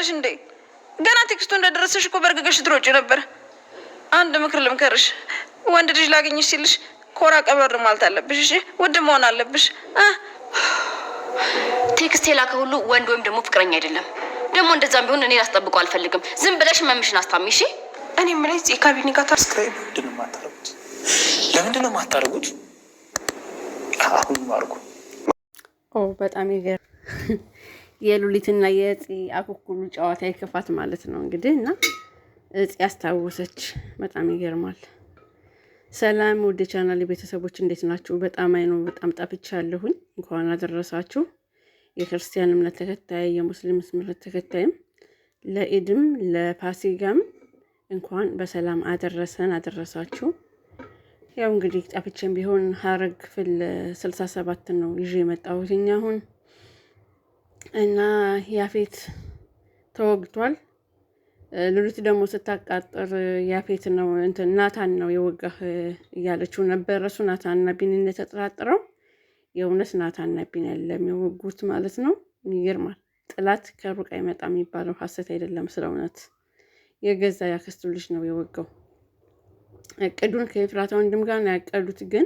ትቀልጃለሽ እንዴ? ገና ቴክስቱ እንደደረሰሽ እኮ በርግገሽ ትሮጪ ነበር። አንድ ምክር ልምከርሽ፣ ወንድ ልጅ ላገኝሽ ሲልሽ ኮራ ቀበር ማለት አለብሽ። እሺ ውድ መሆን አለብሽ። ቴክስት የላከ ሁሉ ወንድ ወይም ደግሞ ፍቅረኛ አይደለም። ደግሞ እንደዛም ቢሆን እኔ ላስጠብቀው አልፈልግም። ዝም ብለሽ መምሽን አስታሚ። እሺ እኔ ምን እዚህ ካቢኔ ጋር ታስክራይብ ለምንድን ነው የማታደርጉት? አሁን ማርኩ በጣም ይገርም። የሉሊትና የእጽ አኩኩሉ ጨዋታ ይከፋት ማለት ነው እንግዲህ እና እጽ ያስታወሰች በጣም ይገርማል። ሰላም ውድ ቻናል ቤተሰቦች እንዴት ናችሁ? በጣም ጠፍቻለሁኝ። እንኳን አደረሳችሁ። የክርስቲያን እምነት ተከታይ የሙስሊም እምነት ተከታይም ለኢድም ለፋሲጋም እንኳን በሰላም አደረሳችሁ። ያው እንግዲህ ጠፍቼም ቢሆን ሐረግ ክፍል 67 ነው ይዤ የመጣሁት አሁን እና ያፌት ተወግቷል። ሉሊት ደግሞ ስታቃጥር ያፌት ነው ናታን ነው የወጋህ እያለችው ነበር። እሱ ናታንና ቢኒን ተጠራጥረው የእውነት ናታንና ቢኒ ያለም የወጉት ማለት ነው። ይገርማል። ጥላት ከሩቅ አይመጣም የሚባለው ሐሰት አይደለም። ስለ እውነት የገዛ ያክስቱ ልጅ ነው የወጋው። እቅዱን ከኤፍራታ ወንድም ጋር ነው ያቀዱት። ግን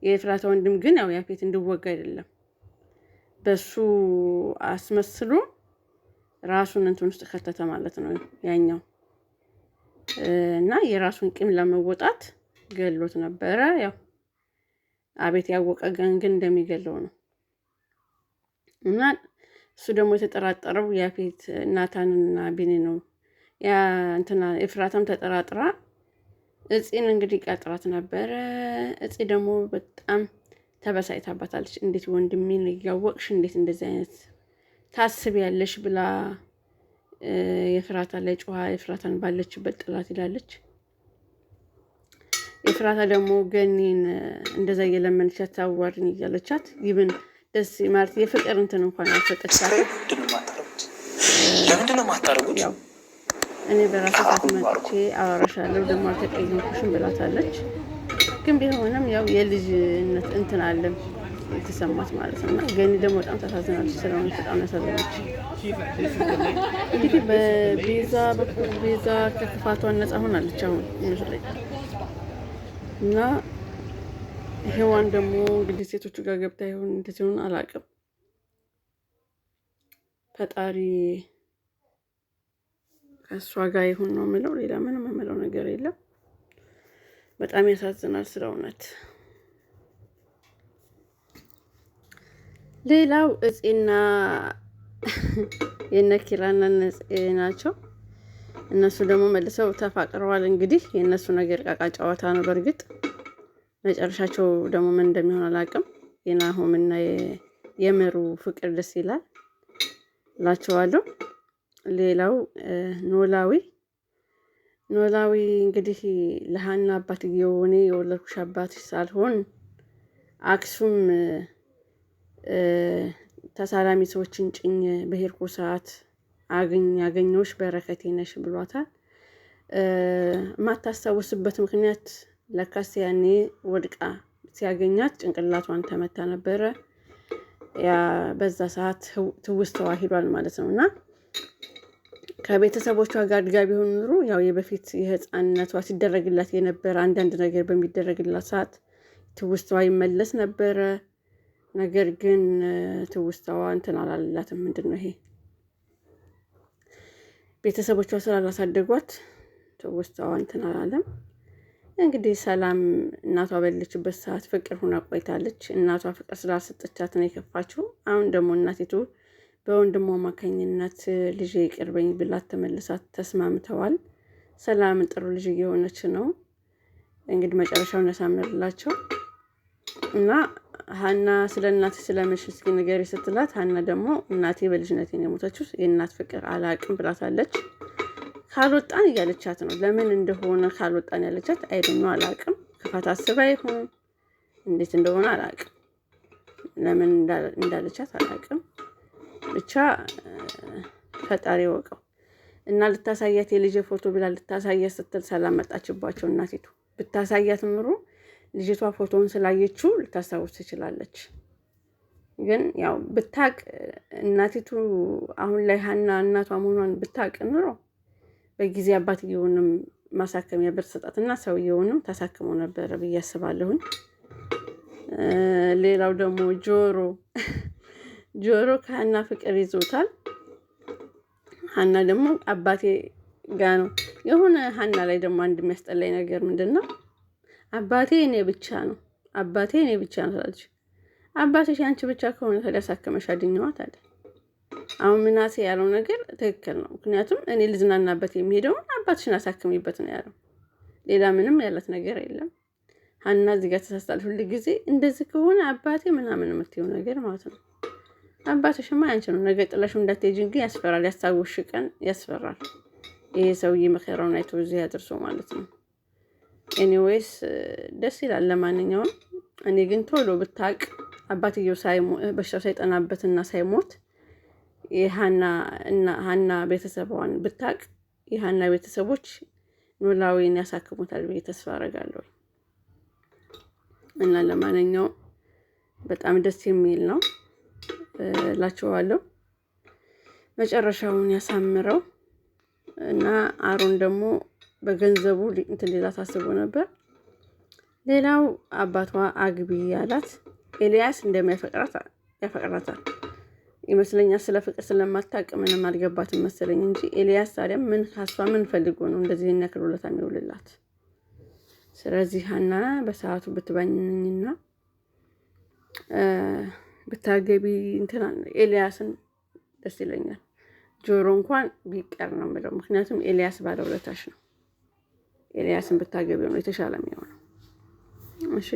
የኤፍራታ ወንድም ግን ያው ያፌት እንዲወጋ አይደለም በሱ አስመስሎ ራሱን ውስጥ ከተተ ማለት ነው ያኛው እና የራሱን ቂም ለመወጣት ገሎት ነበረ። ያው አቤት ያወቀ ግን እንደሚገለው ነው እና እሱ ደግሞ የተጠራጠረው ያፌት ናታንና ቢኒ ነው። ያ ኤፍራታም ተጠራጥራ እጽን እንግዲህ ቀጥራት ነበረ። እጽ ደግሞ በጣም ተበሳጭታባታለች። እንዴት ወንድሜን እያወቅሽ እንዴት እንደዚህ አይነት ታስቢያለሽ ብላ የፍራታ ላይ ጮሃ የፍራታን ባለችበት ጥላት ይላለች። የፍራታ ደግሞ ገኒን እንደዛ እየለመነቻት ታዋርኝ እያለቻት ይብን ደስ ማለት የፍቅር እንኳን አልሰጠቻት። ለምንድን ነው የማታደርጉት? ያው እኔ በራሴ ሳትመጥቼ አወራሻለሁ ደግሞ አልተቀየምኩሽም ብላታለች። ግን ቢሆንም ያው የልጅነት አለም የተሰማት ማለት ነው። እና ገኒ ደግሞ በጣም ታሳዝናለች። ስለሆነ በጣም ያሳዝናለች። እንግዲህ በቤዛ በኩል ቤዛ ከክፋቷን ነፃ ሆናለች አሁን ይመስለኛል። እና ሔዋን ደግሞ እንግዲህ ሴቶቹ ጋር ገብታ ይሆን እንደዚህ ሆነ አላውቅም። ፈጣሪ ከእሷ ጋር ይሁን ነው የምለው። ሌላ ምንም የምለው ነገር የለም። በጣም ያሳዝናል ስለ እውነት። ሌላው እጽና የነኪራና ነጽ ናቸው። እነሱ ደግሞ መልሰው ተፋቅረዋል። እንግዲህ የእነሱ ነገር ቃቃ ጨዋታ ነው። በእርግጥ መጨረሻቸው ደግሞ ምን እንደሚሆን አላውቅም። የናሆምና የምሩ ፍቅር ደስ ይላል እላቸዋለሁ። ሌላው ኖላዊ እንግዲህ ለሃና አባትየው እኔ የወለድኩሽ አባትሽ ሳልሆን አክሱም ተሳላሚ ሰዎችን ጭኝ በሄድኩ ሰዓት ያገኘሁሽ በረከቴ ነሽ ብሏታል። የማታስታውስበት ምክንያት ለካስ ያኔ ወድቃ ሲያገኛት ጭንቅላቷን ተመታ ነበረ። ያ በዛ ሰዓት ትውስተዋ ሂዷል ማለት ነው። እና ከቤተሰቦቿ ጋር ድጋ ቢሆን ኑሮ ያው የበፊት የህፃንነቷ ሲደረግላት የነበረ አንዳንድ ነገር በሚደረግላት ሰዓት ትውስተዋ ይመለስ ነበረ። ነገር ግን ትውስተዋ አላላትም። ምንድነው ይሄ? ቤተሰቦቿ ስላላሳደጓት ትውስተዋ አላለም። እንግዲህ ሰላም እናቷ በሌለችበት ሰዓት ፍቅር ሆና ቆይታለች። እናቷ ፍቅር ስላልሰጠቻት ነው የከፋችው። አሁን ደግሞ እናቲቱ በወንድሟ አማካኝነት ልጅ ይቅርበኝ ብላት ተመልሳት ተስማምተዋል። ሰላም ጥሩ ልጅ እየሆነች ነው። እንግዲህ መጨረሻውን ያሳምርላቸው እና ሀና ስለ እናት ስለምሽ እስኪ ንገሪ ስትላት ሀና ደግሞ እናቴ በልጅነቴ ነው የሞተችው የእናት ፍቅር አላቅም ብላታለች። ካልወጣን እያለቻት ነው። ለምን እንደሆነ ካልወጣን ያለቻት አይደለም አላቅም። ክፋት አስባ ይሁን እንዴት እንደሆነ አላቅም። ለምን እንዳለቻት አላቅም። ብቻ ፈጣሪ ወቀው እና ልታሳያት የልጅ ፎቶ ብላ ልታሳያት ስትል ሰላም መጣችባቸው። እናቲቱ ብታሳያት ኑሮ ልጅቷ ፎቶውን ስላየችው ልታስታውስ ትችላለች። ግን ያው ብታቅ እናቲቱ አሁን ላይ ሀና እናቷ መሆኗን ብታቅ ኑሮ በጊዜ አባትየውንም ማሳከሚያ ብር ሰጣትና ሰውየውንም ታሳክሞ ነበረ ብዬ አስባለሁኝ። ሌላው ደግሞ ጆሮ ከሀና ፍቅር ይዞታል። ሀና ደግሞ አባቴ ጋ ነው የሆነ ሀና ላይ ደግሞ አንድ የሚያስጠላኝ ነገር ምንድነው አባቴ እኔ ብቻ ነው ትላለች። አባትሽ አንቺ ብቻ ከሆነ ተዳሳከመሽ አድኛዋት አለ። አሁን ምናሴ ያለው ነገር ትክክል ነው። ምክንያቱም እኔ ልዝናናበት የሚሄደውን አባትሽን አሳክሚበት ነው ያለው። ሌላ ምንም ያላት ነገር የለም። ሀና እዚህ ጋር ተሳስታለች። ሁሉ ጊዜ እንደዚህ ከሆነ አባቴ ምናምን የምትይው ነገር ማለት ነው። አባትሽማ ያንቺ ነው። ነገ ጥለሽ እንዳትሄጂ ግን ያስፈራል። ያስታውሽ ቀን ያስፈራል። ይሄ ሰውዬ መከራውን አይቶ እዚህ ያድርሶ ማለት ነው። ኤኒዌይስ ደስ ይላል። ለማንኛውም እኔ ግን ቶሎ ብታቅ አባትየው በሽታው ሳይጠናበትና ሳይሞት የሀና ቤተሰቧን ብታቅ የሀና ቤተሰቦች ኖላዊን ያሳክሙታል ብዬ ተስፋ አደርጋለሁ። እና ለማንኛውም በጣም ደስ የሚል ነው እላችኋለሁ። መጨረሻውን ያሳምረው እና አሮን ደግሞ በገንዘቡ እንትን ሌላ ታስቦ ነበር። ሌላው አባቷ አግቢ ያላት ኤልያስ እንደሚያፈቅራት ያፈቅራታል ይመስለኛል። ስለ ፍቅር ስለማታውቅ ምንም አልገባትም መሰለኝ እንጂ ኤልያስ ታዲያ ምን ካሷ ምን ፈልጎ ነው እንደዚህ የሚያክሉለት የሚውልላት? ስለዚህ ሀና በሰዓቱ ብትባኝኝና ብታገቢ እንትና ኤልያስን ደስ ይለኛል። ጆሮ እንኳን ቢቀር ነው የምለው፣ ምክንያቱም ኤልያስ ባለውለታሽ ነው። ኤልያስን ብታገቢው ነው የተሻለ የሚሆነው። እሺ